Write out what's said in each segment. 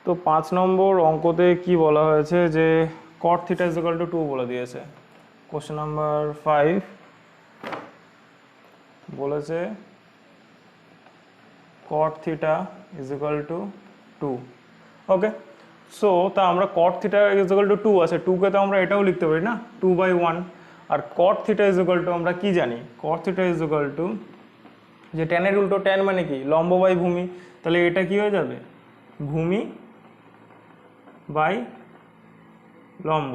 তো 5 নম্বর অঙ্কতে কি বলা হয়েছে যে cot theta is equal two 2 বলে দিয়েছে। কোশ্চেন নাম্বার 5 বলেছে cot theta is equal two 2। Okay, so তা আমরা cot theta is equal two 2 আছে, 2 কে তো আমরা এটাও লিখতে পারি না, 2/1। আর cot theta is equal two আমরা কি জানি, cot theta is equal two যে ট্যানের উল্টো, ট্যান মানে কি লম্ব বাই ভূমি, তাহলে এটা কি হয়ে যাবে ভূমি বাই লম্ব।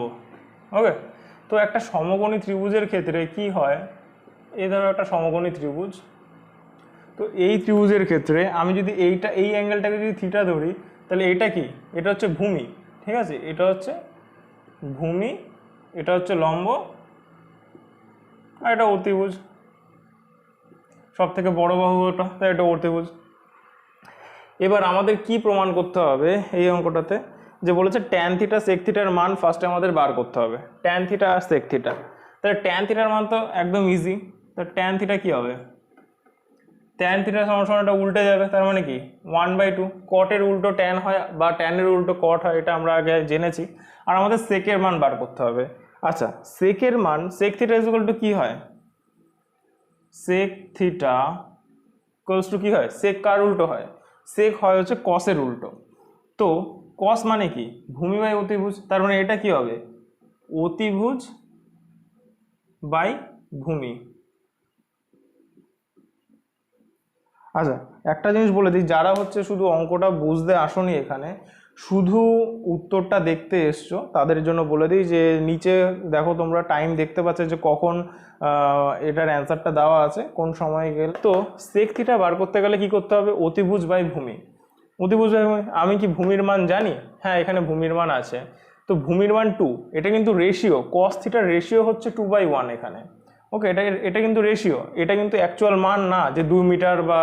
ওকে, তো একটা সমকোণী ত্রিভুজের ক্ষেত্রে কি হয়, এই ধরো একটা সমকোণী ত্রিভুজ, তো এই ত্রিভুজের ক্ষেত্রে আমি যদি এই অ্যাঙ্গেলটাকে যদি থিটা ধরি, তাহলে এটা কি, এটা হচ্ছে ভূমি, ঠিক আছে, এটা হচ্ছে ভূমি, এটা হচ্ছে লম্ব, আর এটা অতিভুজ, সব থেকে বড় বাহু ওটা, তাই এটা অতিভুজ। এবার আমাদের কি প্রমাণ করতে হবে এই অঙ্কটাতে, যে বলেছে ট্যান থিটা সেক থিটার মান ফার্স্টে আমাদের বার করতে হবে, ট্যান থিটা আর সেক থিটা। তাহলে ট্যান থিটার মান তো একদম ইজি, তো ট্যান থিটা কি হবে, ট্যান থিটার সমান এটা উল্টে যাবে, তার মানে কি 1/2। কটের উল্টো ট্যান হয় বা ট্যানের উল্টো কট হয়, এটা আমরা আগে জেনেছি। আর আমাদের সেকের মান বার করতে হবে। আচ্ছা, সেকের মান, sec theta is equal to কি হয়, সেক থিটা ইকুয়ালস টু কি হয়, সেক কার উল্টো হয়, সেক হয় হচ্ছে কসের উল্টো। তো কস মানে কি ভূমি বাই অতিভুজ, তার মানে এটা কি হবে অতিভুজ বাই ভূমি। আচ্ছা, একটা জিনিস বলে দিই, যারা হচ্ছে শুধু অঙ্কটা বুঝতে আসনি, এখানে শুধু উত্তরটা দেখতে এসছো, তাদের জন্য বলে দিই যে নিচে দেখো তোমরা টাইম দেখতে পাচ্ছ যে কখন এটার অ্যান্সারটা দেওয়া আছে, কোন সময় গেলে। তো সেক থিটা বার করতে গেলে কি করতে হবে, অতিভুজ বাই ভূমি। অতিভুজ বাই ভূমি, আমি কি ভূমির মান জানি, হ্যাঁ এখানে ভূমির মান আছে, তো ভূমির মান 2, এটা কিন্তু রেশিও, কস থিটার রেশিও হচ্ছে 2/1 এখানে। ওকে, এটা কিন্তু রেশিও, এটা কিন্তু অ্যাকচুয়াল মান না যে 2 মিটার বা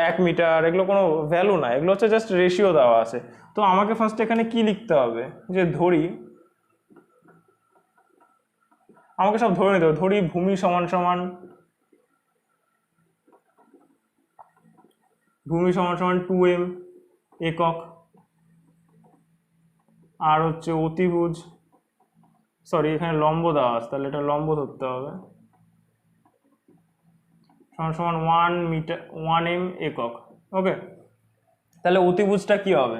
1 মিটার, এগুলো কোনো ভ্যালু না, এগুলো হচ্ছে জাস্ট রেশিও দেওয়া আছে। তো আমাকে ফার্স্ট এখানে কি লিখতে হবে, যে ধরি, আমাকে সব ধরে নিতে হবে, ধরি ভূমি সমান সমান, ভূমি সমান সমান 2m একক, আর হচ্ছে অতিভুজ, সরি এখানে লম্ব দেওয়া আছে, তাহলে এটা লম্ব ধরতে হবে, সমান সমান 1 মিটার 1m একক। ওকে, তাহলে অতিভুজটা কি হবে,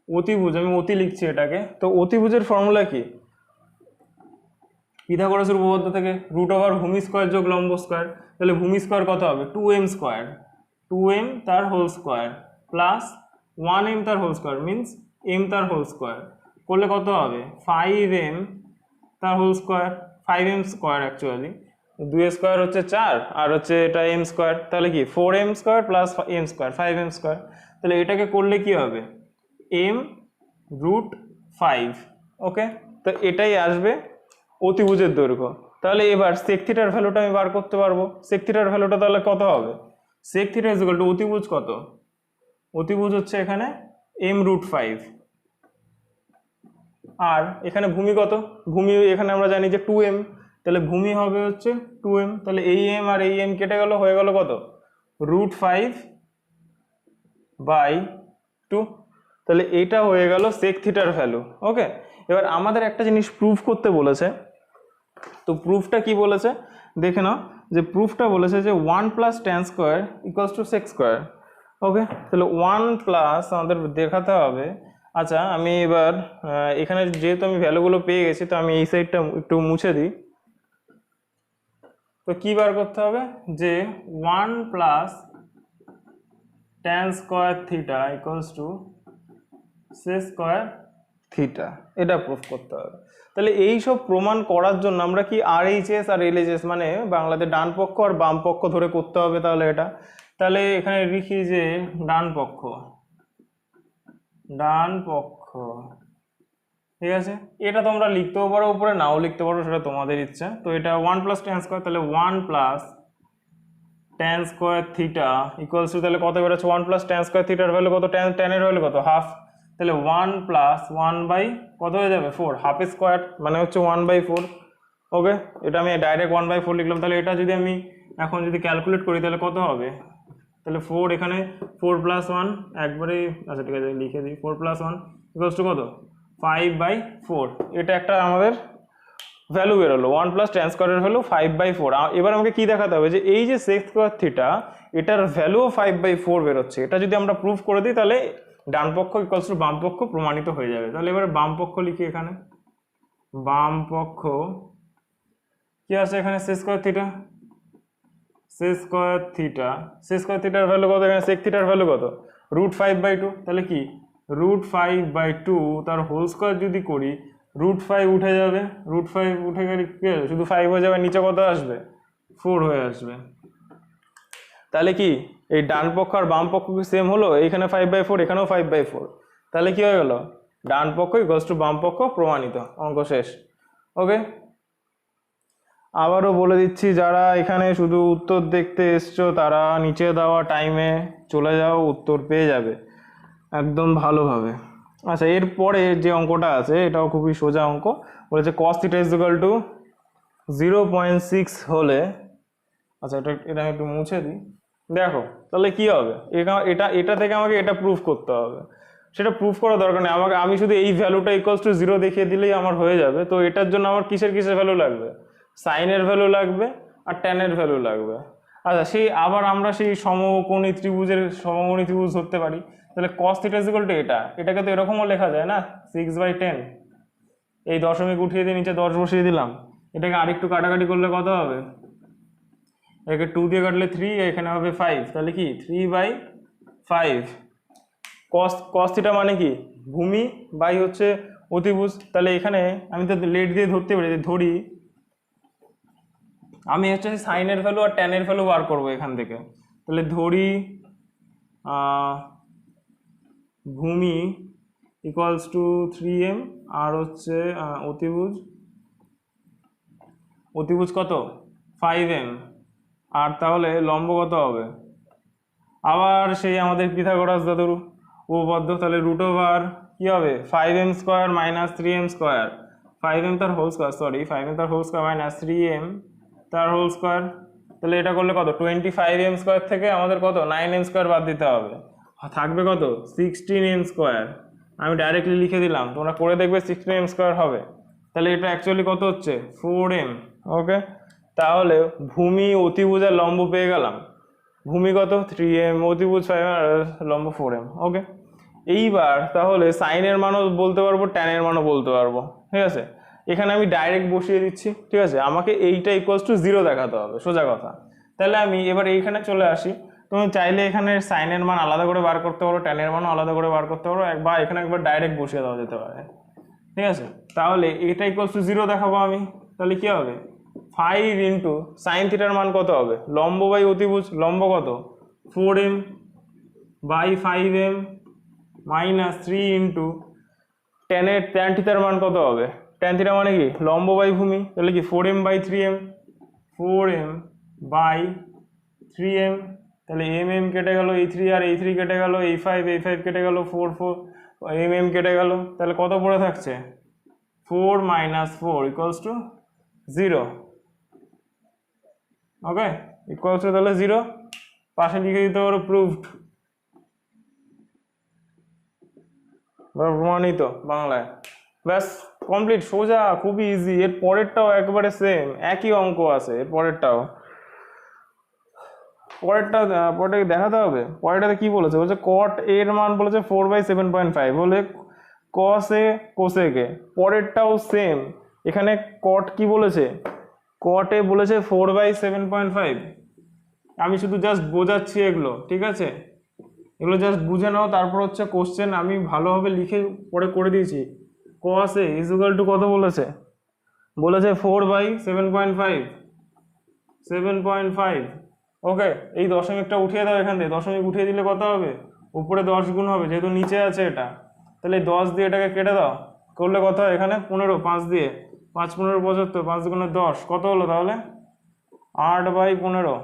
অতিভুজ, আমি অতি লিখছি এটাকে, তো অতিভুজের ফর্মুলা কি, পিথাগোরাসের উপপাদ্য থেকে √ওভার ভূমি স্কোয়ার যোগ লম্ব স্কোয়ার, তাহলে ভূমি স্কোয়ার কত হবে 2m স্কোয়ার, 2m তার হোল স্কোয়ার প্লাস 1m তার হোল স্কোয়ার মিনস m তার হোল স্কোয়ার, করলে কত হবে 5m তার whole square, 5m square actually, 2 square হচ্ছে 4 আর হচ্ছে এটা m স্কোয়ার, তাহলে কি 4m square plus m square 5m square, তাহলে এটাকে করলে কি হবে m√5। ওকে, তো এটাই আসবে অতিভুজের দৈর্ঘ্য। তাহলে এবার সেক থিটার ভ্যালুটা আমি বার করতে পারবো, সেক থিটার ভ্যালুটা তাহলে কত হবে, sec theta is equal to অতিভুজ কত, অতিভুজ হচ্ছে এখানে m√5, আর এখানে ভূমি কত, ভূমি এখানে আমরা জানি যে 2m, তাহলে ভূমি হবে হচ্ছে 2m, তাহলে এই m আর এই m কেটে গেল, হয়ে গেল কত √5/2, তাহলে এটা হয়ে গেল সেক থিটার ভ্যালু। ওকে, এবার আমাদের একটা জিনিস প্রুফ করতে বলেছে, তো প্রুফটা কি বলেছে দেখে নাও, যে প্রুফটা বলেছে যে 1 plus tan square equals to sec square. Okay, তাহলে 1 প্লাস আমাদের দেখাতে হবে। আচ্ছা, আমি এবার এখানে যেহেতু আমি ভ্যালুগুলো পেয়ে গেছি, তো আমি এই সাইডটা একটু মুছে দিই। তো কি বার করতে হবে, যে 1 plus tan square theta equals to sec square theta, এটা প্রুফ করতে হবে। তাহলে এই সব প্রমাণ করার জন্য আমরা কি RHS আর LHS মানে বাংলাতে ডান পক্ষ আর বাম পক্ষ ধরে করতে হবে। তাহলে এটা, তাহলে এখানে লিখি যে ডান পক্ষ, ডান পক্ষ, ঠিক আছে, এটা তোমরা লিখতেও পারো উপরে, নাও লিখতে পারো, সেটা তোমাদের ইচ্ছা। তো এটা 1 প্লাস ট্যান স্কোয়ার, তাহলে 1 plus tan square theta equals two, তাহলে কত বেরোচ্ছে 1 প্লাস ট্যান স্কোয়ার থিটার ভ্যালু কত, ট্যানের ভ্যালু কত হাফ, তাহলে 1 প্লাস 1 বাই কত হয়ে যাবে 4, হাফ স্কোয়ার মানে হচ্ছে 1/4। ওকে, এটা আমি ডাইরেক্ট 1/4 লিখলাম। তাহলে এটা যদি আমি এখন যদি ক্যালকুলেট করি তাহলে কত হবে, তাহলে 4 এখানে 4 প্লাস 1 একবারে, আচ্ছা ঠিক আছে লিখে দিই, 4 প্লাস 1 ইকুয়ালস টু কত 5/4। এটা একটা আমাদের ভ্যালু বেরোলো, 1 প্লাস ট্যান স্কোয়ারের ভ্যালু 5/4। এবার আমাকে কি দেখাতে হবে যে এই যে সেক স্কোয়ার থিটা এটার ভ্যালুও 5/4 বেরোচ্ছে। এটা যদি আমরা প্রুফ করে দিই তাহলে ডান পক্ষ ইকুয়ালস টু বাম পক্ষ প্রমাণিত হয়ে যাবে। তাহলে এবারে বাম পক্ষ লিখি, এখানে বাম পক্ষ কি আছে, এখানে sec square theta, sec square theta, sec square থিটার ভ্যালু কত, এখানে সেক থিটার ভ্যালু কত √5/2। তাহলে কি √5/2 তার হোল স্কোয়ার যদি করি √5 উঠে যাবে, √5 উঠে গেলে কি হবে, শুধু 5 হয়ে যাবে, নিচে কত আসবে 4 হয়ে আসবে। তাহলে কি এই ডান পক্ষ আর বাম পক্ষ কি সেম হলো, এইখানে 5/4 এখানেও 5/4, তাহলে কি হয়ে গেল ডান পক্ষ ইকুয়ালস টু বাম পক্ষ প্রমাণিত, অঙ্ক শেষ। ওকে, আবারও বলে দিচ্ছি যারা এখানে শুধু উত্তর দেখতে এসছো তারা নিচে দেওয়া টাইমে চলে যাও, উত্তর পেয়ে যাবে একদম ভালোভাবে। আচ্ছা, এরপরে যে অঙ্কটা আছে এটাও খুবই সোজা অঙ্ক, বলেছে cos θ = 0.6 হলে, আচ্ছা এটা এটা একটু মুছে দিই। দেখো তাহলে কি হবে, এটা থেকে আমাকে এটা প্রুফ করতে হবে। সেটা প্রুফ করার দরকার নেই আমাকে, আমি শুধু এই ভ্যালুটা ইকুয়ালস টু 0 দেখিয়ে দিলেই আমার হয়ে যাবে। তো এটার জন্য আমার কিসের ভ্যালু লাগবে, সাইনের ভ্যালু লাগবে আর ট্যানের ভ্যালু লাগবে। আচ্ছা, সেই আবার আমরা সেই সমকোণী ত্রিভুজের সমকোণী ত্রিভুজ ধরতে পারি। তাহলে cos θ = এটাকে তো এরকমও লেখা যায় না, 6/10। এই দশমিক উঠিয়ে দিয়ে নিচে 10 বসিয়ে দিলাম। এটাকে আরেকটু কাটাকাটি করলে কত হবে, একে 2 দিয়ে কাটলে 3, এখানে হবে 5, তাহলে কি 3/5। cos θ মানে কি ভূমি বাই হচ্ছে অতিভুজ। তাহলে এখানে আমি তো লেট দিয়ে ধরতে পারি, ধরি আমি হচ্ছে সাইনের ভ্যালু আর ট্যানের ভ্যালু বার করবো এখান থেকে। তাহলে ধরি ভূমি ইকুয়ালস টু 3m আর হচ্ছে অতিভুজ কত 5m, আর তাহলে লম্ব কত হবে, আবার সেই আমাদের পিথাগোরাস দাদুর উপপাদ্য। তাহলে √ওভার কি হবে 5m² - 3m², 5m তার হোল স্কোয়ার, সরি 5m তার হোল স্কোয়ার মাইনাস 3m তার হোল স্কোয়ার। তাহলে এটা করলে কত 25m² থেকে আমাদের কত 9m² বাদ দিতে হবে, থাকবে কত 16m²। আমি ডাইরেক্টলি লিখে দিলাম, তোমরা করে দেখবে 16m² হবে। তাহলে এটা অ্যাকচুয়ালি কত হচ্ছে 4m। ওকে, তাহলে ভূমি অতিভুজ আর লম্ব পেয়ে গেলাম। ভূমি কত 3m, অতিভুজ 5m আর লম্ব 4m। ওকে, এইবার তাহলে সাইনের মানও বলতে পারবো, ট্যানের মানও বলতে পারবো। ঠিক আছে, এখানে আমি ডাইরেক্ট বসিয়ে দিচ্ছি। ঠিক আছে, আমাকে এইটা ইকুয়ালস টু 0 দেখাতে হবে, সোজা কথা। তাহলে আমি এবার এইখানে চলে আসি। তুমি চাইলে এখানে সাইনের মান আলাদা করে বার করতে পারো, ট্যানের মানও আলাদা করে বার করতে পারো, বা এখানে একবার ডাইরেক্ট বসিয়ে দেওয়া যেতে পারে। ঠিক আছে, তাহলে এটা ইকুয়ালস টু 0 দেখাবো আমি। তাহলে কি হবে 5 ইন্টু সাইন থিটার মান কত হবে, লম্ব বাই অতিভুজ, লম্ব কত 4m by 5m minus 3 into tan থিটার মান কত হবে, ট্যান থিটা মানে কি লম্ব বাই ভূমি, তাহলে কি 4m by 3m, 4m by 3m। তাহলে mm কেটে গেল, এই 3 আর এই 3 কেটে গেল, এই 5 কেটে গেল, 4 mm কেটে গেল। তাহলে কত পড়ে থাকছে 4 - 4 equals to 0। Okay, equals to তাহলে 0, পাশে লিখে দিতে পারো প্রুভড, প্রমাণিত বাংলায়। ব্যাস কমপ্লিট, সোজা, খুবই ইজি। এর পরেরটাও একবারে সেম, একই অঙ্ক আছে এর পরেরটাও। পরেরটা দেখাতে হবে। পরেরটাতে কি বলেছে, বলছে কট এর মান বলেছে 4/7.5 হলে cos a cosec a। পরেরটাও সেম, এখানে কট কি বলেছে, কট এ বলেছে 4/7.5। আমি শুধু জাস্ট বোঝাচ্ছি এগুলো, ঠিক আছে, এগুলো জাস্ট বুঝে নাও। তারপর হচ্ছে কোশ্চেন আমি ভালোভাবে লিখে পরে করে দিয়েছি। cos a = কত বলেছে, 4/7.5, 7.5। ওকে, এই দশমিকটা উঠিয়ে দাও এখান থেকে, দশমিক উঠিয়ে দিলে কত হবে, উপরে 10 গুণ হবে যেহেতু নিচে আছে এটা। তাহলে 10 দিয়ে এটাকে কেটে দাও, করলে কত হয় এখানে 15, 5 দিয়ে 5 15 75, 5 গুণে 10, কত হলো তাহলে 8/15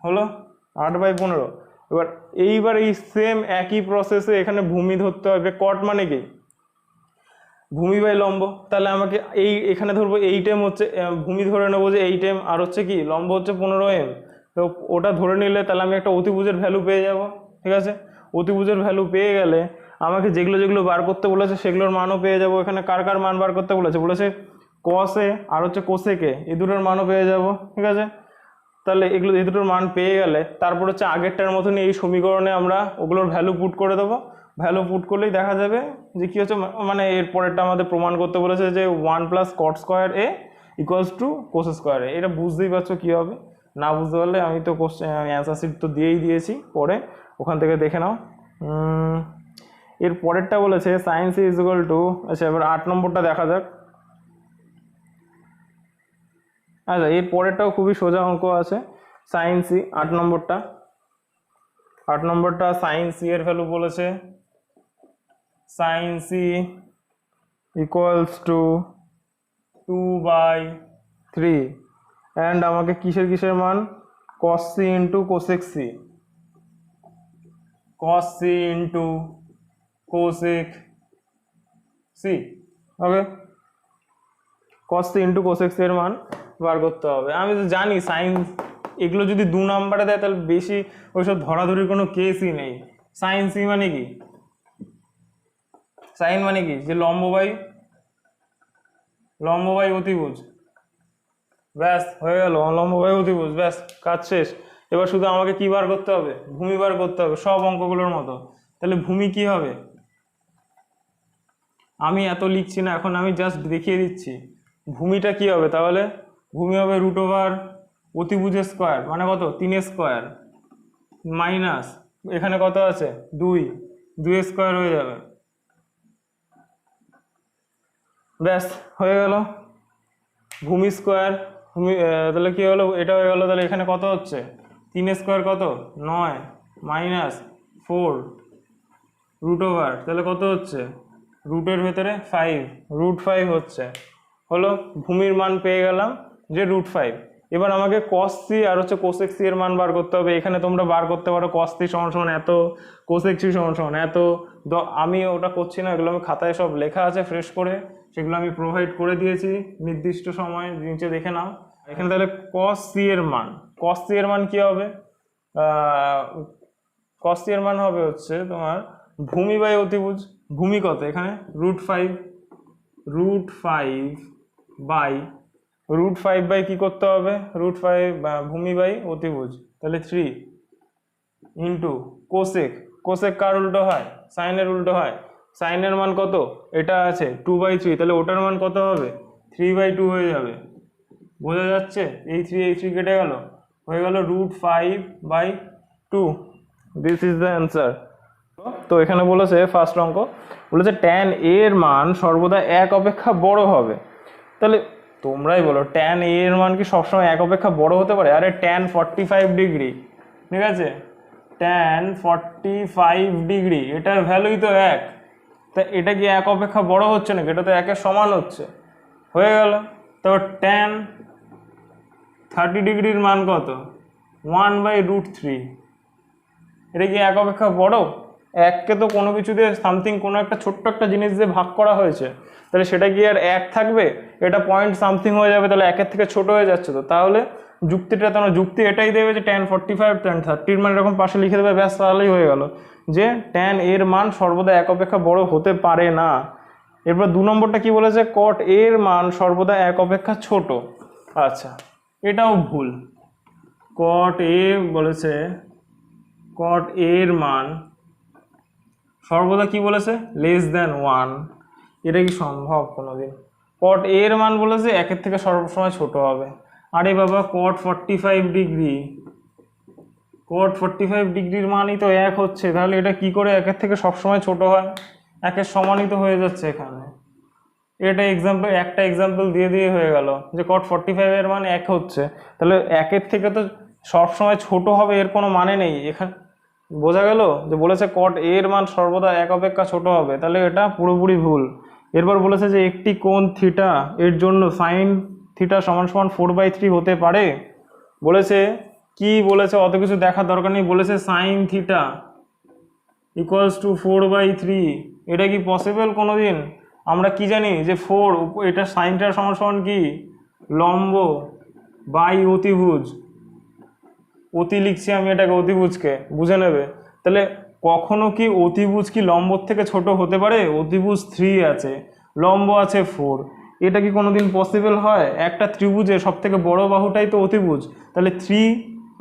হলো, 8/15। এইবার এই সেম একই প্রসেসে এখানে ভূমি ধরতে হবে। কট মানে কি ভূমি বাই লম্ব। তাহলে আমাকে এখানে ধরবো 8m হচ্ছে ভূমি, ধরে নেবো যে 8m, আর হচ্ছে কি লম্ব হচ্ছে 15m। তো ওটা ধরে নিলে তাহলে আমি একটা অতিভুজের ভ্যালু পেয়ে যাব, ঠিক আছে। অতিভুজের ভ্যালু পেয়ে গেলে আমাকে যেগুলো যেগুলো বার করতে বলেছে সেগুলোর মানও পেয়ে যাব। এখানে কার কার মান বার করতে বলেছে, বলেছে কসে আর হচ্ছে কোসেকে, এই দুটোর মানও পেয়ে যাব, ঠিক আছে। তাহলে এগুলো এই দুটোর মান পেয়ে গেলে তারপর হচ্ছে আগেরটার মতনই এই সমীকরণে আমরা ওগুলোর ভ্যালু পুট করে দেবো। ভ্যালু পুট করলেই দেখা যাবে যে কী হচ্ছে, মানে এর পরেরটা আমাদের প্রমাণ করতে বলেছে যে 1 + cot square a equals to cos square a. এটা বুঝতেই পারছো কী হবে, না বুঝতে পারলে আমি তো কোশ্চেন অ্যান্সার শিট তো দিয়েই দিয়েছি, পরে ওখান থেকে দেখে নাও। এর পরেরটা বলেছে sine C is equal to, আচ্ছা এবার 8 নম্বরটা দেখা যাক। আচ্ছা এর পরেরটাও খুবই সোজা অঙ্ক আছে, সাইন সি 8 নম্বরটা। 8 নম্বরটা সাইন সি এর ভ্যালু বলেছে sine c equals to 2/3 and আমাকে কিসের কিসের মান, cos c into cosec c, cos c into cosec c, okay. cos c into cosec c এর মান বার করতে হবে। আমি তো জানি সাইন এগুলো যদি 2 নম্বরে দেয় তাহলে বেশি ওইসব ধরাধরির কোনো কেসই নেই। সাইন সি মানে কি, সাইন মানে কি যে লম্ব বাই অতিভুজ, ব্যাস হয়ে গেল, লম্ব বাই অতিভুজ, ব্যাস কাজ শেষ। এবার শুধু আমাকে কি বার করতে হবে, ভূমি বার করতে হবে, সব অঙ্কগুলোর মতো। তাহলে ভূমি কি হবে, আমি এত লিখছি না এখন, আমি জাস্ট দেখিয়ে দিচ্ছি ভূমিটা কি হবে। তাহলে ভূমি হবে √, অতিভুজের স্কোয়ার মানে কত, 3 স্কোয়ার মাইনাস এখানে কত আছে 2 স্কোয়ার হয়ে যাবে, ব্যাস হয়ে গেল ভূমি স্কোয়ার। ভূমি তাহলে কি হলো, এটা হয়ে গেল। তাহলে এখানে কত হচ্ছে 3 স্কোয়ার কত 9 মাইনাস 4 √, তাহলে কত হচ্ছে রুটের ভেতরে 5, √5 হচ্ছে, হলো ভূমির মান পেয়ে গেলাম যে √5। এবার আমাকে cos c আর হচ্ছে cosec c এর মান বার করতে হবে। এখানে তোমরা বার করতে পারো cos c = এত, cosec c = এত। আমি ওটা করছি না, এগুলো আমি খাতায় সব লেখা আছে ফ্রেশ করে, সেগুলো আমি প্রোভাইড করে দিয়েছি নির্দিষ্ট সময়, নিচে দেখে নাও। এখানে তাহলে cos c এর মান কি হবে, cos c এর মান হবে হচ্ছে তোমার ভূমি বাই অতিভুজ। ভূমি কত এখানে √5 বাই কি করতে হবে, √5 ভূমি বাই অতিভুজ, তাহলে 3 ইন্টু কোসেক কার উল্টো হয়, সাইনের উল্টো হয়। সাইনের মান কত, এটা আছে 2/3, তাহলে ওটার মান কত হবে 3/2 হয়ে যাবে, বোঝা যাচ্ছে। এই 3 কেটে গেল, হয়ে গেল √5/2। This is the answer. তো এখানে বলেছে ফার্স্ট অঙ্ক বলেছে tan a এর মান সর্বদা 1 অপেক্ষা বড় হবে। তাহলে তোমরাই বলো tan a এর মান কি সবসময় 1 অপেক্ষা বড় হতে পারে? আরে tan 45 ডিগ্রি, ঠিক আছে, tan 45 ডিগ্রি এটার ভ্যালুই তো 1, তা এটা কি 1 অপেক্ষা বড় হচ্ছে নাকি, এটা তো 1 এর সমান হচ্ছে, হয়ে গেল। তো tan 30 ডিগ্রির মান কত 1/√3, এটা কি 1 অপেক্ষা বড়? 1কে তো কোনো কিছু দিয়ে সামথিং কোনো একটা ছোট্ট একটা জিনিস দিয়ে ভাগ করা হয়েছে, তাহলে সেটা কি আর 1 থাকবে? এটা পয়েন্ট সামথিং হয়ে যাবে, তাহলে 1-এর থেকে ছোট হয়ে যাচ্ছে। তো তাহলে যুক্তিটা তোমার যুক্তি এটাই দেবে যে tan 45 tan 30 মান এরকম পাশে লিখে দেবে, ব্যাস তাহলেই হয়ে গেল যে tan এর মান সর্বদা 1 অপেক্ষা বড় হতে পারে না। এরপর 2 নম্বরটা কি বলেছে, cot এর মান সর্বদা 1 অপেক্ষা ছোট। আচ্ছা এটাও ভুল, cot a বলেছে cot এর মান সর্বদা কি বলেছে <1, এটা কি সম্ভব কোনোদিন? cot এর মান বলেছে 1-এর থেকে সবসময় ছোট হবে। আরে বাবা cot 45 ডিগ্রির মানই তো 1 হচ্ছে, তাহলে এটা কি করে 1-এর থেকে সবসময় ছোট হয়? 1-এর সমানই তো হয়ে যাচ্ছে এখানে। এটা একটা এক্সাম্পল দিয়ে হয়ে গেল যে cot 45 এর মান 1 হচ্ছে, তাহলে 1-এর থেকে তো সবসময় ছোট হবে এর কোনো মানে নেই এখানে, বোঝা গেল যে বলেছে cot এর মান সর্বদা 1 অপেক্ষা ছোট হবে, তাহলে এটা পুরোপুরি ভুল। এরপর বলেছে যে একটি কোণ থিটা এর জন্য sin θ = 4/3 হতে পারে। বলেছে কি বলেছে, অত কিছু দেখার দরকার নেই, বলেছে sin θ = 4/3। এটা কি পসিবল কোনোদিন? আমরা কি জানি যে 4, এটা সাইনটার সমান কি লম্ব বাই অতিভুজ, অতি লিখছি আমি এটাকে, অতিভুজকে, বুঝে নেবে। তাহলে কখনো কি অতিভুজ কি লম্বর থেকে ছোট হতে পারে? অতিভুজ 3 আছে, লম্ব আছে 4, এটা কি কোনোদিন পসিবল হয়? একটা ত্রিভুজের সব থেকে বড় বাহুটাই তো অতিভুজ, তাহলে 3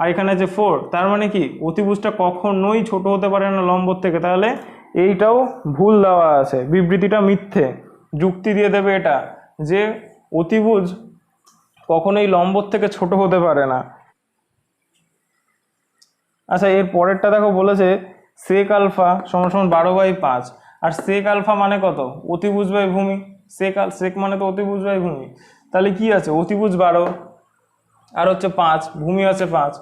আর এখানে আছে 4, তার মানে কি অতিভুজটা কখনোই ছোট হতে পারে না লম্বর থেকে। তাহলে এইটাও ভুল দেওয়া আছে, বিবৃতিটা মিথ্যে। যুক্তি দিয়ে দেবে এটা যে অতিভুজ কখনোই লম্বর থেকে ছোট হতে পারে না। আচ্ছা, এর পরেরটা দেখো, বলেছে সেক আলফা সমান সমান 12/5, আর সেক আলফা মানে কত? অতিভুজ বাই ভূমি। সেক মানে তো অতিভুজ বাই ভূমি। তাহলে কি আছে? অতিভুজ 12 আর হচ্ছে 5, ভূমি আছে 5।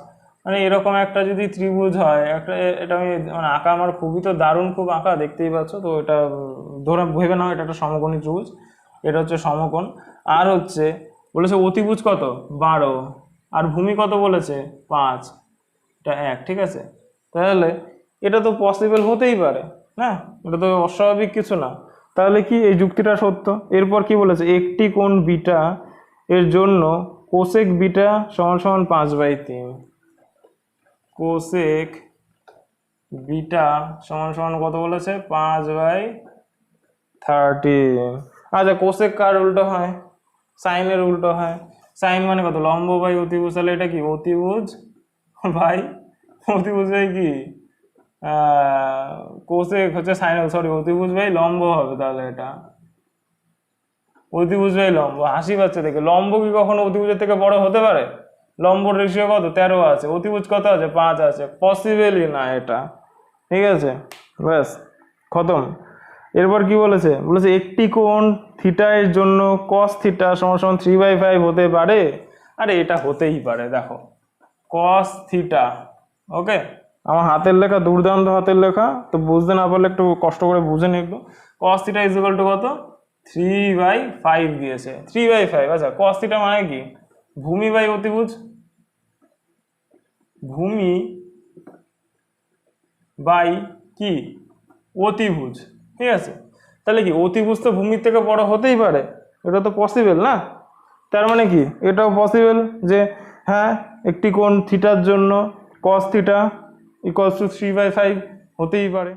মানে এরকম একটা যদি ত্রিভুজ হয়, একটা, এটা আমি মানে আঁকা আমার খুবই তো দারুণ, খুব আঁকা, দেখতেই পাচ্ছ তো। এটা ধরে ভেবে নাও এটা একটা সমকোণী ত্রিভুজ, এটা হচ্ছে সমকোণ। আর হচ্ছে বলেছে অতিভুজ কত? 12, আর ভূমি কত বলেছে? 5, এটা 1, ঠিক আছে। তাহলে এটা তো পসিবল হতেই পারে না, এটা তো অস্বাভাবিক কিছু না। তাহলে কি এই যুক্তিটা সত্য? এরপর কি বলেছে? একটি কোণ বিটা এর জন্য কোসেক বিটা সমান সমান 5/3। কোসেক বিটা সমান সমান কত বলেছে? 5/13। আচ্ছা, কোসেক কার উল্টো হয়? সাইনের উল্টো হয়। সাইন মানে কত? লম্ব বাই অতিভুজ। তাহলে এটা কি? অতিভুজ বাই অতিভুজ বাই কি? কোসেক হচ্ছে সাইন, সরি, অতিভুজ বাই লম্ব হবে। তাহলে এটা অতিভুজ বাই লম্ব। হাসি পাচ্ছে দেখে। লম্ব কি কখনো অতিভুজের থেকে বড় হতে পারে? লম্বর রেশিও কত? 13 আছে। অতিভুজ কত আছে? 5 আছে। পসিবলই না এটা, ঠিক আছে। ব্যাস, খতম। এরপর কি বলেছে? বলেছে একটি কোণ থিটা এর জন্য কস থিটা সমান সমান 3/5 হতে পারে। আরে এটা হতেই পারে, দেখো কস থিটা, ওকে। আমার হাতের লেখা দুর্দান্ত হাতের লেখা, তো বুঝতে না পারলে একটু কষ্ট করে বুঝে নি একটু। Cos theta is equal two কত? 3/5 দিয়েছে। 3/5। আচ্ছা, কস থিটা মানে কি? ভূমি বাই অতিভুজ, ভূমি বাই কি? অতিভুজ, ঠিক আছে। তাহলে কি অতিভুজ তো ভূমির থেকে বড় হতেই পারে, এটা তো পসিবল না? তার মানে কি এটাও পসিবল যে হ্যাঁ, একটি কোণ থিটার জন্য কস থিটা ইকুয়ালস টু 3/5 হতেই পারে।